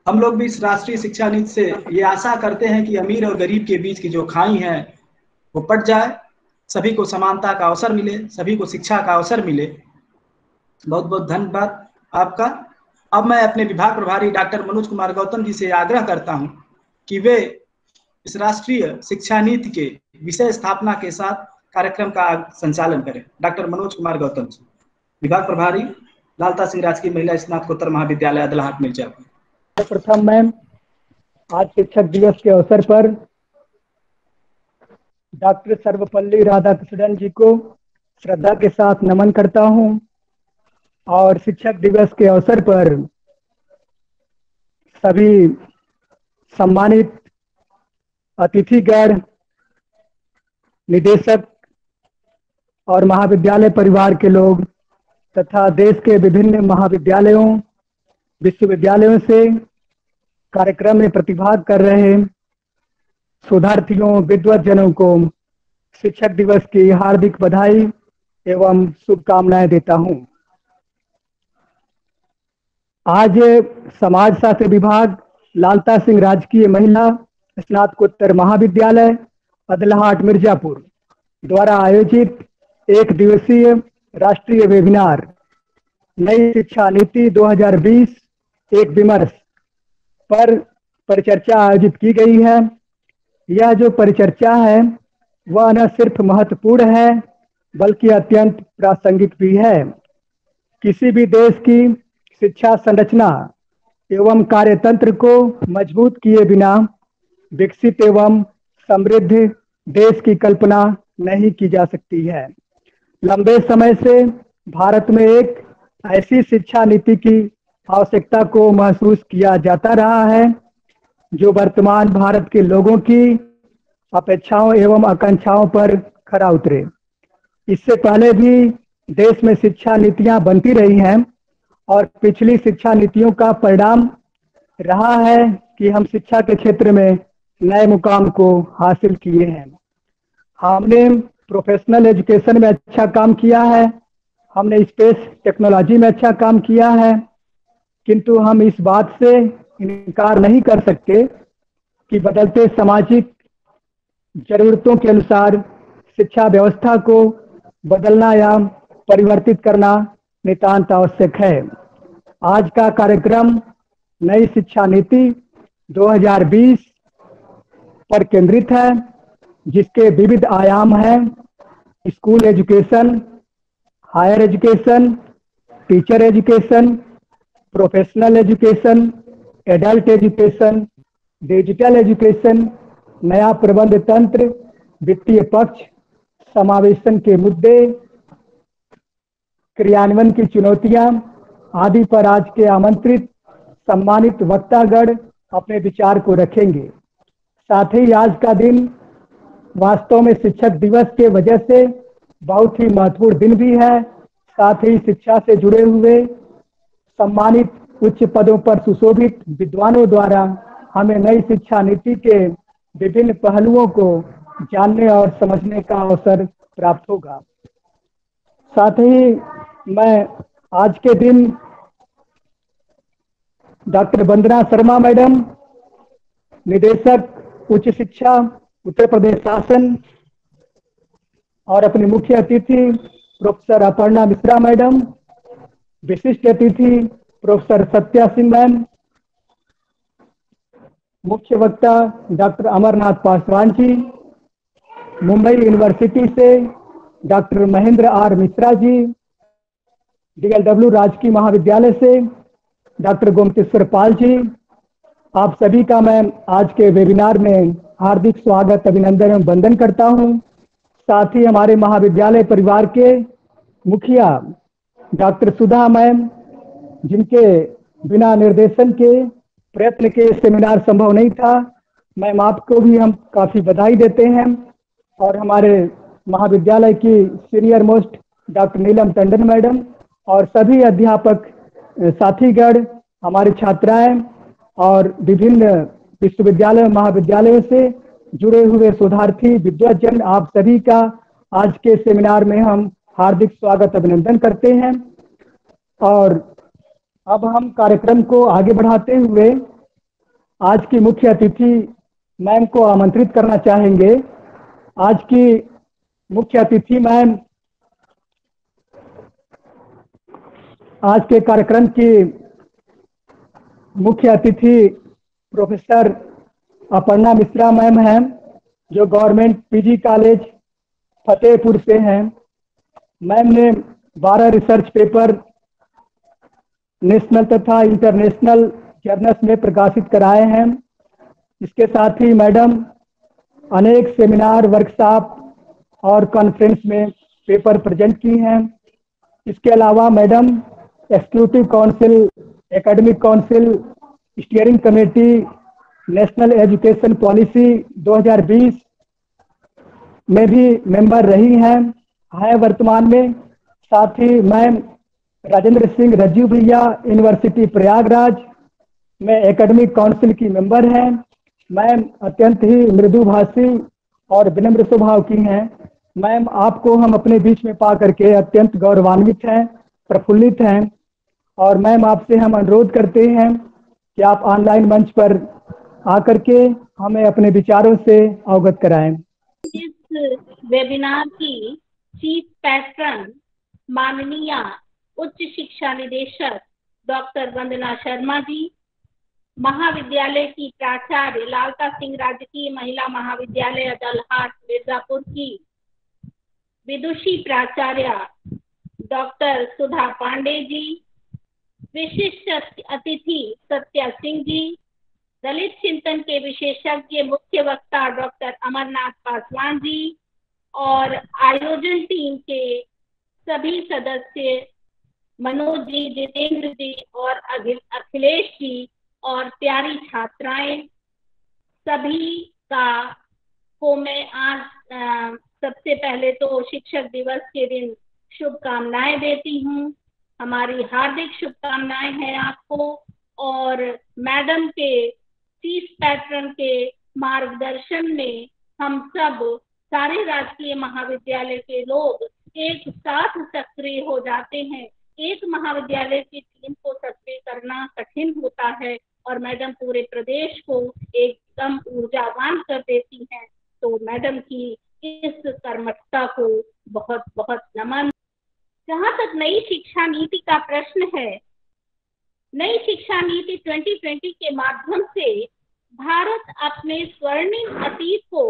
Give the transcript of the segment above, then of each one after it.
हम लोग भी इस राष्ट्रीय शिक्षा नीति से ये आशा करते हैं कि अमीर और गरीब के बीच की जो खाई है वो पट जाए, सभी को समानता का अवसर मिले, सभी को शिक्षा का अवसर मिले। बहुत बहुत धन्यवाद आपका। अब मैं अपने विभाग प्रभारी डॉक्टर मनोज कुमार गौतम जी से आग्रह करता हूं कि वे इस राष्ट्रीय शिक्षा नीति के विषय स्थापना के साथ कार्यक्रम का संचालन करें। डॉक्टर मनोज कुमार गौतम जी, विभाग प्रभारी, लालता सिंह राजकीय महिला स्नातकोत्तर महाविद्यालय अदलाहाट मिर्जापुर। प्रथम मैं आज शिक्षक दिवस के अवसर पर डॉक्टर सर्वपल्ली राधाकृष्णन जी को श्रद्धा के साथ नमन करता हूं और शिक्षक दिवस के अवसर पर सभी सम्मानित अतिथिगण, निदेशक और महाविद्यालय परिवार के लोग तथा देश के विभिन्न महाविद्यालयों, विश्वविद्यालयों से कार्यक्रम में प्रतिभाग कर रहे शोधार्थियों, विद्वज्जनों को शिक्षक दिवस की हार्दिक बधाई एवं शुभकामनाएं देता हूं। आज समाजशास्त्र विभाग, लालता सिंह राजकीय महिला स्नातकोत्तर महाविद्यालय अदलाहाट मिर्जापुर द्वारा आयोजित एक दिवसीय राष्ट्रीय वेबिनार नई शिक्षा नीति 2020 एक विमर्श पर परिचर्चा आयोजित की गई है। यह जो परिचर्चा है वह न सिर्फ महत्वपूर्ण है बल्कि अत्यंत प्रासंगिक भी है। किसी भी देश की शिक्षा संरचना एवं कार्यतंत्र को मजबूत किए बिना विकसित एवं समृद्ध देश की कल्पना नहीं की जा सकती है। लंबे समय से भारत में एक ऐसी शिक्षा नीति की आवश्यकता को महसूस किया जाता रहा है जो वर्तमान भारत के लोगों की अपेक्षाओं एवं आकांक्षाओं पर खरा उतरे। इससे पहले भी देश में शिक्षा नीतियां बनती रही हैं और पिछली शिक्षा नीतियों का परिणाम रहा है कि हम शिक्षा के क्षेत्र में नए मुकाम को हासिल किए हैं। हमने प्रोफेशनल एजुकेशन में अच्छा काम किया है, हमने स्पेस टेक्नोलॉजी में अच्छा काम किया है, किंतु हम इस बात से इनकार नहीं कर सकते कि बदलते सामाजिक जरूरतों के अनुसार शिक्षा व्यवस्था को बदलना या परिवर्तित करना नितांत आवश्यक है। आज का कार्यक्रम नई शिक्षा नीति 2020 पर केंद्रित है, जिसके विविध आयाम हैं: school education, higher education, teacher education, professional education, adult education, digital education, नया प्रबंध तंत्र, वित्तीय पक्ष, समावेशन के मुद्दे, क्रियान्वयन की चुनौतियां आदि पर आज के आमंत्रित सम्मानित वक्तागण अपने विचार को रखेंगे। साथ ही आज का दिन वास्तव में शिक्षक दिवस के वजह से बहुत ही महत्वपूर्ण दिन भी है। साथ ही शिक्षा से जुड़े हुए सम्मानित उच्च पदों पर सुशोभित विद्वानों द्वारा हमें नई शिक्षा नीति के विभिन्न पहलुओं को जानने और समझने का अवसर प्राप्त होगा। साथ ही मैं आज के दिन डॉक्टर वंदना शर्मा मैडम, निदेशक उच्च शिक्षा उत्तर प्रदेश शासन, और अपने मुख्य अतिथि प्रोफेसर अपर्णा मिश्रा मैडम, विशिष्ट अतिथि प्रोफेसर सत्या सिंह मैम, मुख्य वक्ता डॉक्टर अमरनाथ पासवान जी, मुंबई यूनिवर्सिटी से doctor Mahendra R Mishra ji, DLW राजकीय महाविद्यालय से डॉक्टर गोमतेश्वर पाल जी, आप सभी का मैं आज के वेबिनार में हार्दिक स्वागत, अभिनंदन एवं वंदन करता हूं। साथ ही हमारे महाविद्यालय परिवार के मुखिया डॉक्टर सुधा मैम, जिनके बिना निर्देशन के प्रयत्न के सेमिनार संभव नहीं था, मैम आपको भी हम काफी बधाई देते हैं। और हमारे महाविद्यालय की सीनियर मोस्ट डॉक्टर नीलम टंडन मैडम और सभी अध्यापक साथीगण, हमारी छात्राएं और विभिन्न विश्वविद्यालय महाविद्यालयों से जुड़े हुए शोधार्थी विद्वज्जन, आप सभी का आज के सेमिनार में हम हार्दिक स्वागत अभिनंदन करते हैं। और अब हम कार्यक्रम को आगे बढ़ाते हुए आज की मुख्य अतिथि मैम को आमंत्रित करना चाहेंगे। आज की मुख्य अतिथि मैम आज के कार्यक्रम की मुख्य अतिथि प्रोफेसर अपर्णा मिश्रा मैम हैं, जो गवर्नमेंट पीजी कॉलेज फतेहपुर से हैं। मैम ने 12 रिसर्च पेपर नेशनल तथा इंटरनेशनल जर्नल्स में प्रकाशित कराए हैं। इसके साथ ही मैडम अनेक सेमिनार, वर्कशॉप और कॉन्फ्रेंस में पेपर प्रेजेंट की हैं। इसके अलावा madam executive council, academic council, steering committee, national education policy 2020 में भी मेंबर रही हैं वर्तमान में। साथ ही मैम राजेंद्र सिंह रज्जू भैया यूनिवर्सिटी प्रयागराज में एकेडमिक काउंसिल की मेंबर हैं। मैम अत्यंत ही मृदुभाषी और विनम्र स्वभाव की हैं। मैम आपको हम अपने बीच में पा करके अत्यंत गौरवान्वित हैं, प्रफुल्लित हैं। और मैम आपसे हम अनुरोध करते हैं कि आप ऑनलाइन मंच पर आकर के हमें अपने विचारों से अवगत कराएं। इस वेबिनार की चीफ पैट्रन माननीय उच्च शिक्षा निदेशक डॉक्टर वंदना शर्मा जी, महाविद्यालय की प्राचार्य लालता सिंह राजकीय महिला महाविद्यालय अदलहाट मिर्जापुर की विदुषी प्राचार्य डॉक्टर सुधा पांडे जी, विशिष्ट अतिथि सत्या सिंह जी, दलित चिंतन के विशेषज्ञ मुख्य वक्ता डॉक्टर अमरनाथ पासवान जी और आयोजन टीम के सभी सदस्य मनोज जी, जितेंद्र जी और अखिलेश जी और प्यारी छात्राएं, सभी को मैं आज सबसे पहले तो शिक्षक दिवस के दिन शुभकामनाएं देती हूँ। हमारी हार्दिक शुभकामनाएं हैं आपको। और मैडम के चीफ पैट्रन के मार्गदर्शन में हम सब सारे राजकीय महाविद्यालय के लोग एक साथ सक्रिय हो जाते हैं। एक महाविद्यालय की टीम को सक्रिय करना कठिन होता है और मैडम पूरे प्रदेश को एकदम ऊर्जावान कर देती हैं। तो मैडम की इस कर्मठता को बहुत बहुत नमन। जहाँ तक नई शिक्षा नीति का प्रश्न है, नई शिक्षा नीति 2020 के माध्यम से भारत अपने स्वर्णिम अतीत को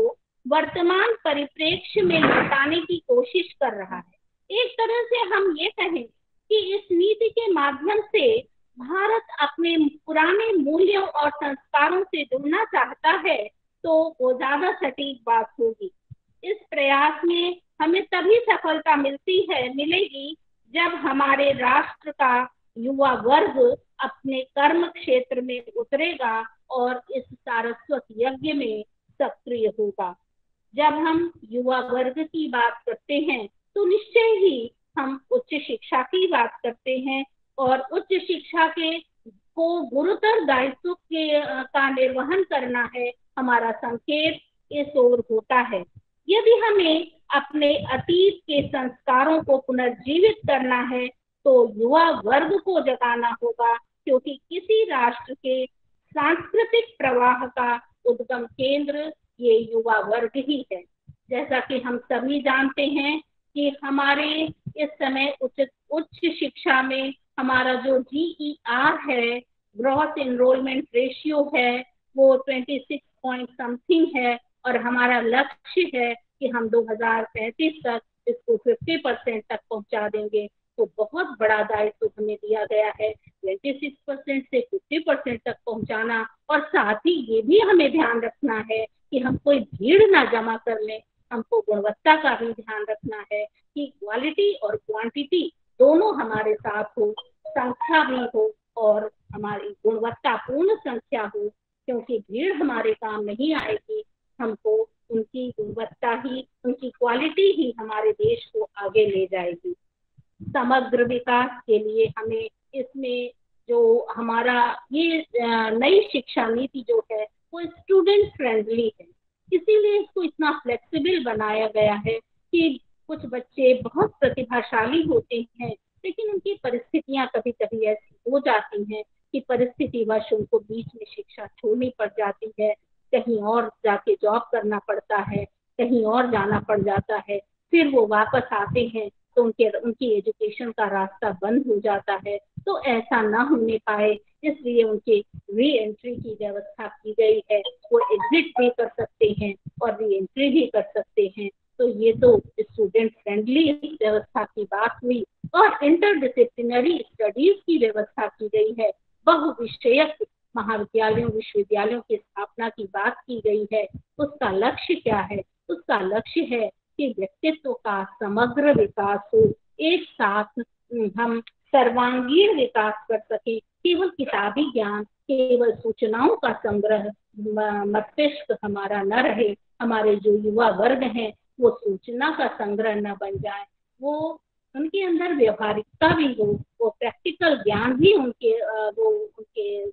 वर्तमान परिप्रेक्ष्य में लौटाने की कोशिश कर रहा है। एक तरह से हम ये कहें कि इस नीति के माध्यम से भारत अपने पुराने मूल्यों और संस्कारों से जुड़ना चाहता है, तो वो ज्यादा सटीक बात होगी। इस प्रयास में हमें तभी सफलता मिलेगी जब हमारे राष्ट्र का युवा वर्ग अपने कर्म क्षेत्र में उतरेगा और इस सारस्वत यज्ञ में सक्रिय होगा। जब हम युवा वर्ग की बात करते हैं तो निश्चय ही हम उच्च शिक्षा की बात करते हैं और उच्च शिक्षा को गुरुतर दायित्व का निर्वहन करना है। हमारा संकेत इस ओर होता है। यदि हमें अपने अतीत के संस्कारों को पुनर्जीवित करना है तो युवा वर्ग को जगाना होगा, क्योंकि किसी राष्ट्र के सांस्कृतिक प्रवाह का उद्गम केंद्र ये युवा वर्ग ही है। जैसा कि हम सभी जानते हैं कि हमारे इस समय उच्च शिक्षा में हमारा जो GER है, ग्रॉस एनरोलमेंट रेशियो है, वो 26 पॉइंट समथिंग है और हमारा लक्ष्य है कि हम 2035 तक इसको 50% तक पहुंचा देंगे। तो बहुत बड़ा दायित्व हमें दिया गया है 26% से 50% तक पहुंचाना। और साथ ही ये भी हमें ध्यान रखना है कि हम कोई भीड़ ना जमा कर लें, हमको गुणवत्ता का भी ध्यान रखना है कि क्वालिटी और क्वांटिटी दोनों हमारे साथ हो, संख्या भी हो और हमारी गुणवत्तापूर्ण संख्या हो, क्योंकि भीड़ हमारे काम नहीं आएगी। हमको उनकी गुणवत्ता ही, उनकी क्वालिटी ही हमारे देश को आगे ले जाएगी। समग्र विकास के लिए हमें इसमें जो हमारा ये नई शिक्षा नीति जो है वो स्टूडेंट फ्रेंडली है, इसीलिए इसको इतना फ्लेक्सिबल बनाया गया है कि कुछ बच्चे बहुत प्रतिभाशाली होते हैं लेकिन उनकी परिस्थितियां कभी कभी ऐसी हो जाती हैं कि परिस्थितिवश उनको बीच में शिक्षा छोड़नी पड़ जाती है, कहीं और जाके जॉब करना पड़ता है, कहीं और जाना पड़ जाता है, फिर वो वापस आते हैं तो उनकी एजुकेशन का रास्ता बंद हो जाता है। तो ऐसा ना होने पाए इसलिए उनके री एंट्री की व्यवस्था की गई है। वो एग्जिट भी कर सकते हैं और री एंट्री भी कर सकते हैं। तो ये तो स्टूडेंट फ्रेंडली व्यवस्था की बात हुई। और इंटरडिसिप्लिनरी स्टडीज की व्यवस्था की गई है, बहुविषयक महाविद्यालयों विश्वविद्यालयों की स्थापना की बात की गई है। उसका लक्ष्य क्या है? उसका लक्ष्य है कि व्यक्तित्व का समग्र विकास हो, एक साथ हम सर्वांगीण विकास कर सके। केवल किताबी ज्ञान, केवल सूचनाओं का संग्रह मस्तिष्क हमारा न रहे, हमारे जो युवा वर्ग हैं वो सूचना का संग्रह न बन जाए, वो उनके अंदर व्यवहारिकता भी हो, वो प्रैक्टिकल ज्ञान भी उनके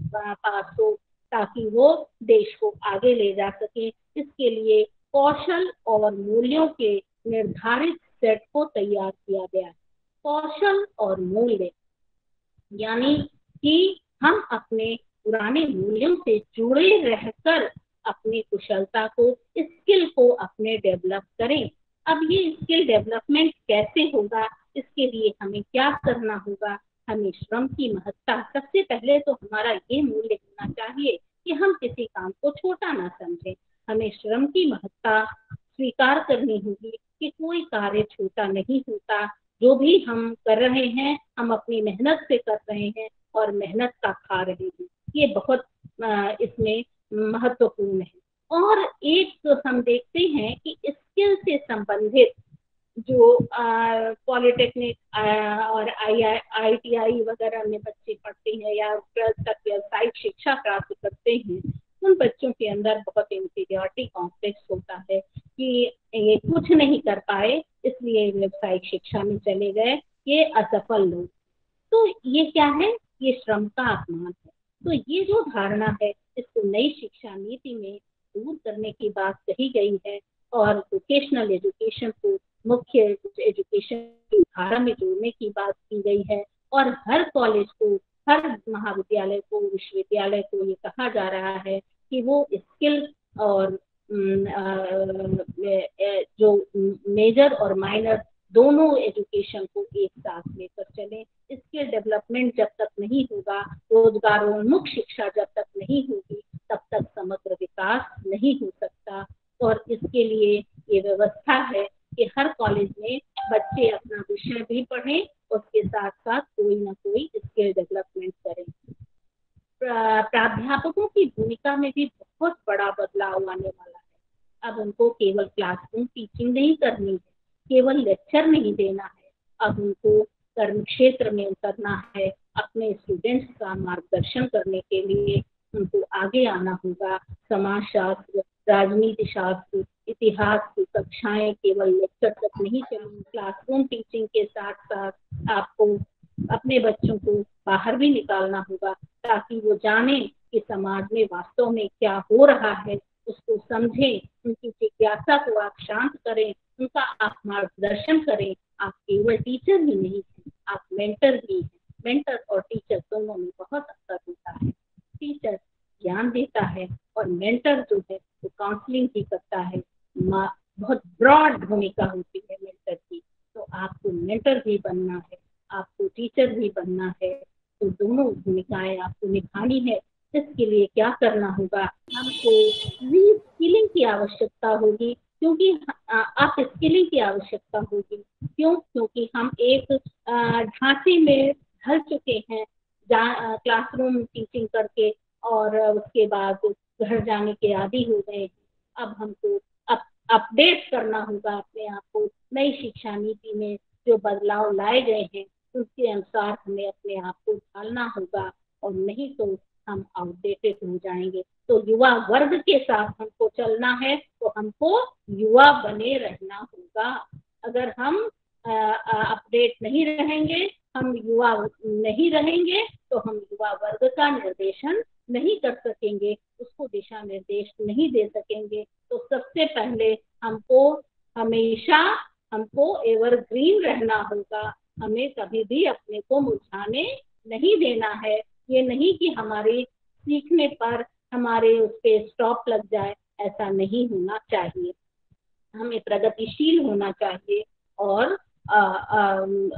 पास हो, ताकि वो देश को आगे ले जा सके। इसके लिए कौशल और मूल्यों के निर्धारित सेट को तैयार किया गया है। कौशल और मूल्य यानी कि हम अपने पुराने मूल्यों से जुड़े रहकर अपनी कुशलता को, स्किल को अपने डेवलप करें। अब ये स्किल डेवलपमेंट कैसे होगा, इसके लिए हमें क्या करना होगा? हमें श्रम की महत्ता, सबसे पहले तो हमारा ये मूल्य होना चाहिए कि हम किसी काम को छोटा ना समझें। हमें श्रम की महत्ता स्वीकार करनी होगी कि कोई कार्य छोटा नहीं होता। जो भी हम कर रहे हैं हम अपनी मेहनत से कर रहे हैं और मेहनत का खा रहे हैं, ये बहुत इसमें महत्वपूर्ण है। और एक हम देखते हैं कि स्किल से संबंधित जो पॉलिटेक्निक और IITI वगैरह में बच्चे पढ़ते हैं या 12th तक व्यावसायिक शिक्षा प्राप्त करते हैं, उन बच्चों के अंदर बहुत इंफीरियरिटी कॉम्प्लेक्स होता है कि ये कुछ नहीं कर पाए इसलिए व्यावसायिक शिक्षा में चले गए, ये असफल लोग। तो ये क्या है? ये श्रम का अपमान है। तो ये जो धारणा है इसको नई शिक्षा नीति में दूर करने की बात कही गई है और वोकेशनल एजुकेशन को मुख्य एजुकेशन की धारा में जोड़ने की बात की गई है। और हर कॉलेज को, हर महाविद्यालय को, विश्वविद्यालय को ये कहा जा रहा है कि वो स्किल और जो मेजर और माइनर दोनों एजुकेशन को एक साथ लेकर चले। स्किल डेवलपमेंट जब तक नहीं होगा, रोजगारोन्मुख शिक्षा जब तक नहीं होगी, तब तक समग्र विकास नहीं हो सकता। और इसके लिए ये व्यवस्था है कि हर कॉलेज में बच्चे अपना विषय भी पढ़ें, उसके साथ साथ कोई ना कोई स्किल डेवलपमेंट करें। प्राध्यापकों की भूमिका में भी बहुत बड़ा बदलाव आने वाला है। अब उनको केवल क्लासरूम टीचिंग नहीं करनी है, केवल लेक्चर नहीं देना है, अब उनको कर्म क्षेत्र में उतरना है। अपने स्टूडेंट्स का मार्गदर्शन करने के लिए उनको आगे आना होगा। समाजशास्त्र, राजनीति शास्त्र, इतिहास की कक्षाएं केवल लेक्चर तक नहीं चलेंगी। क्लासरूम टीचिंग के साथ साथ आपको अपने बच्चों को बाहर भी निकालना होगा ताकि वो जाने कि समाज में वास्तव में क्या हो रहा है, उसको समझें, उनकी जिज्ञासा को आप शांत करें, उनका आप मार्गदर्शन करें। आप केवल टीचर ही नहीं हैं, आप मेंटर भी हैं। मेंटर और टीचर दोनों में बहुत अंतर होता है। टीचर ज्ञान देता है और मेंटर जो है वो काउंसलिंग भी करता है। बहुत ब्रॉड भूमिका होती है मेंटर की। तो आपको मेंटर भी बनना है, आपको टीचर भी बनना है, तो दोनों भूमिकाएं आपको निभानी है। इसके लिए क्या करना होगा? हमको रीस्किलिंग की आवश्यकता होगी, क्योंकि आप स्किलिंग की आवश्यकता होगी। क्यों? क्योंकि हम एक ढांचे में ढल चुके हैं क्लासरूम टीचिंग करके और उसके बाद घर जाने के आदी हो गए। अब हमको अपडेट करना होगा अपने आप को। नई शिक्षा नीति में जो बदलाव लाए गए हैं उसके अनुसार हमें अपने आप को ढालना होगा, और नहीं तो हम आउटडेटेड हो जाएंगे। तो युवा वर्ग के साथ हमको चलना है, तो हमको युवा बने रहना होगा। अगर हम अपडेट नहीं रहेंगे, हम युवा नहीं रहेंगे, तो हम युवा वर्ग का निर्देशन नहीं कर सकेंगे, उसको दिशा निर्देश नहीं दे सकेंगे। तो सबसे पहले हमेशा हमको एवरग्रीन रहना होगा। हमें कभी भी अपने को मुरझाने नहीं देना है। ये नहीं कि हमारे सीखने पर हमारे उस पर स्टॉप लग जाए, ऐसा नहीं होना चाहिए। हमें प्रगतिशील होना चाहिए और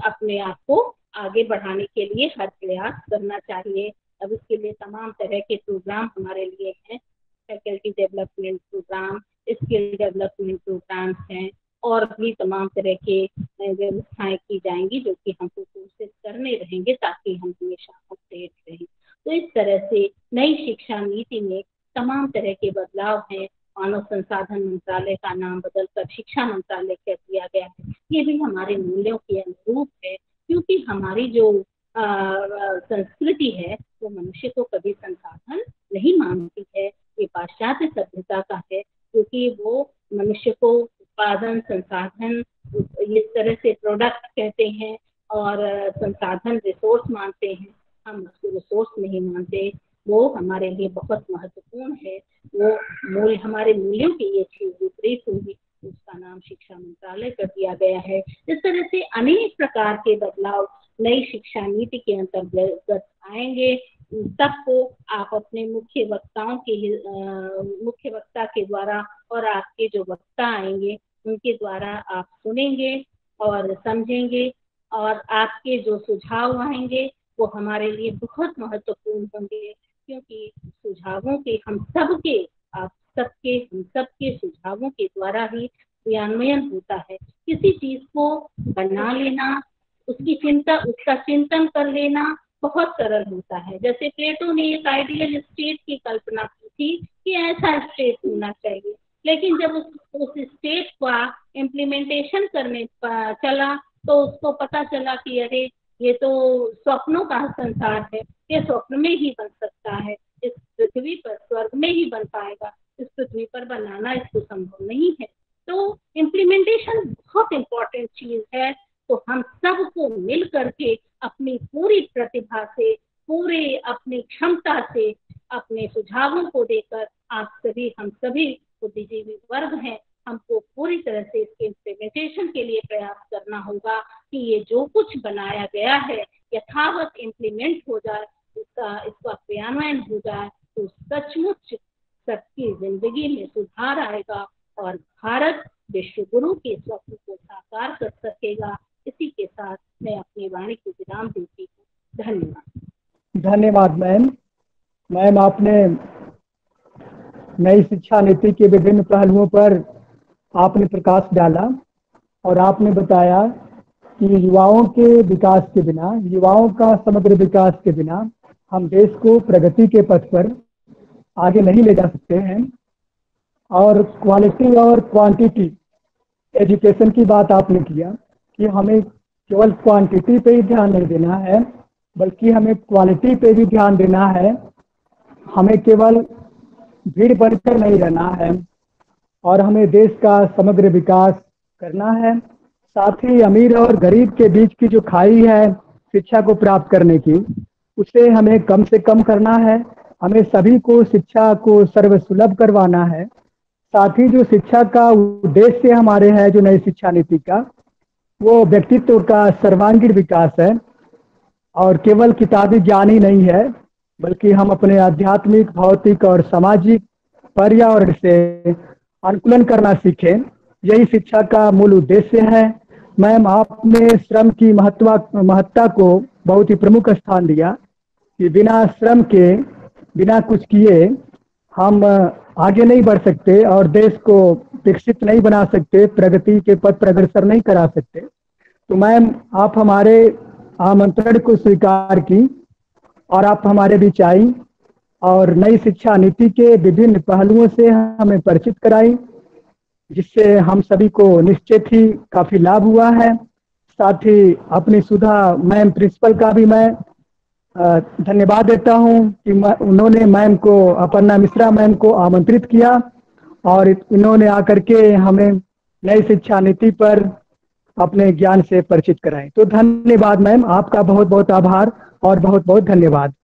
अपने आप को आगे बढ़ाने के लिए हर प्रयास करना चाहिए। अब इसके लिए तमाम तरह के प्रोग्राम हमारे लिए हैं, faculty development programme, skill development programmes हैं, और भी तमाम तरह के व्यवस्थाएं की जाएंगी जो कि हमको कोशिश करने रहेंगे ताकि हम हमेशा अपडेट रहें। तो इस तरह से नई शिक्षा नीति में तमाम तरह के बदलाव हैं। मानव संसाधन मंत्रालय का नाम बदलकर शिक्षा मंत्रालय कर दिया गया है। ये भी हमारे मूल्यों के अनुरूप है, क्योंकि हमारी जो संस्कृति है वो मनुष्य को कभी संसाधन नहीं मानती है। ये पाश्चात्य सभ्यता का है, क्योंकि वो मनुष्य को उत्पादन, संसाधन, इस तरह से प्रोडक्ट कहते हैं और संसाधन रिसोर्स मानते हैं। हम उसको रिसोर्स नहीं मानते, वो हमारे लिए बहुत महत्वपूर्ण है। वो हमारे मूल्यों की ये चीज विपरीत होगी, उसका नाम शिक्षा मंत्रालय कर दिया गया है। इस तरह से अनेक प्रकार के बदलाव नई शिक्षा नीति के अंतर्गत आएंगे। सबको आप अपने मुख्य वक्ता के द्वारा और आपके जो वक्ता आएंगे उनके द्वारा आप सुनेंगे और समझेंगे, और आपके जो सुझाव आएंगे वो हमारे लिए बहुत महत्वपूर्ण होंगे, क्योंकि सुझावों के हम सबके सुझावों के द्वारा ही क्रियान्वयन होता है। किसी चीज को बना लेना, उसका चिंतन कर लेना बहुत सरल होता है। जैसे प्लेटो ने एक आइडियल स्टेट की कल्पना की थी कि ऐसा स्टेट होना चाहिए, लेकिन जब उस स्टेट का इम्प्लीमेंटेशन करने चला तो उसको पता चला कि अरे ये तो स्वप्नों का संसार है, ये स्वप्न में ही बन सकता है, इस पृथ्वी पर स्वर्ग में ही बन पाएगा, इस पृथ्वी पर बनाना इसको संभव नहीं है। तो इम्प्लीमेंटेशन बहुत इम्पोर्टेंट चीज है। तो हम सबको मिल करके अपनी पूरी प्रतिभा से, पूरे अपनी क्षमता से, अपने सुझावों को देकर हम सभी बुद्धिजीवी वर्ग हैं, हमको पूरी तरह से इसके इम्प्लीमेंटेशन के लिए प्रयास करना होगा कि ये जो कुछ बनाया गया है यथावत इम्प्लीमेंट हो जाए, इसका क्रियान्वयन हो जाए, तो सचमुच सबकी जिंदगी में सुधार आएगा और भारत विश्व गुरु के स्वप्न को साकार कर सकेगा। इसी के साथ मैं अपनी वाणी को विराम देती हूँ। धन्यवाद। धन्यवाद मैम, आपने नई शिक्षा नीति के विभिन्न पहलुओं पर आपने प्रकाश डाला और आपने बताया कि युवाओं के विकास के बिना, युवाओं का समग्र विकास के बिना हम देश को प्रगति के पथ पर आगे नहीं ले जा सकते हैं। और क्वालिटी और क्वांटिटी एजुकेशन की बात आपने किया कि हमें केवल क्वांटिटी पे ही ध्यान नहीं देना है, बल्कि हमें क्वालिटी पे भी ध्यान देना है। हमें केवल भीड़ बढ़कर नहीं रहना है और हमें देश का समग्र विकास करना है। साथ ही अमीर और गरीब के बीच की जो खाई है शिक्षा को प्राप्त करने की, उसे हमें कम से कम करना है। हमें सभी को शिक्षा को सर्वसुलभ करवाना है। साथ ही जो शिक्षा का उद्देश्य हमारे है, जो नई शिक्षा नीति का, वो व्यक्तित्व का सर्वांगीण विकास है और केवल किताबी ज्ञान ही नहीं है, बल्कि हम अपने आध्यात्मिक, भौतिक और सामाजिक पर्यावरण से अनुकूलन करना सीखें। यही शिक्षा का मूल उद्देश्य है। मैम, आपने श्रम की महत्ता को बहुत ही प्रमुख स्थान दिया कि बिना श्रम के, बिना कुछ किए हम आगे नहीं बढ़ सकते और देश को विकसित नहीं बना सकते, प्रगति के पथ पर अग्रसर नहीं करा सकते। तो मैम, आप हमारे आमंत्रण को स्वीकार की और आप हमारे बीच आई और नई शिक्षा नीति के विभिन्न पहलुओं से हमें परिचित कराई, जिससे हम सभी को निश्चित ही काफी लाभ हुआ है। साथ ही अपनी सुधा मैम प्रिंसिपल का भी मैं धन्यवाद देता हूं कि उन्होंने मैम को, अपर्णा मिश्रा मैम को आमंत्रित किया और इन्होंने आकर के हमें नई शिक्षा नीति पर अपने ज्ञान से परिचित कराएं। तो धन्यवाद मैम, आपका बहुत बहुत आभार और बहुत बहुत धन्यवाद।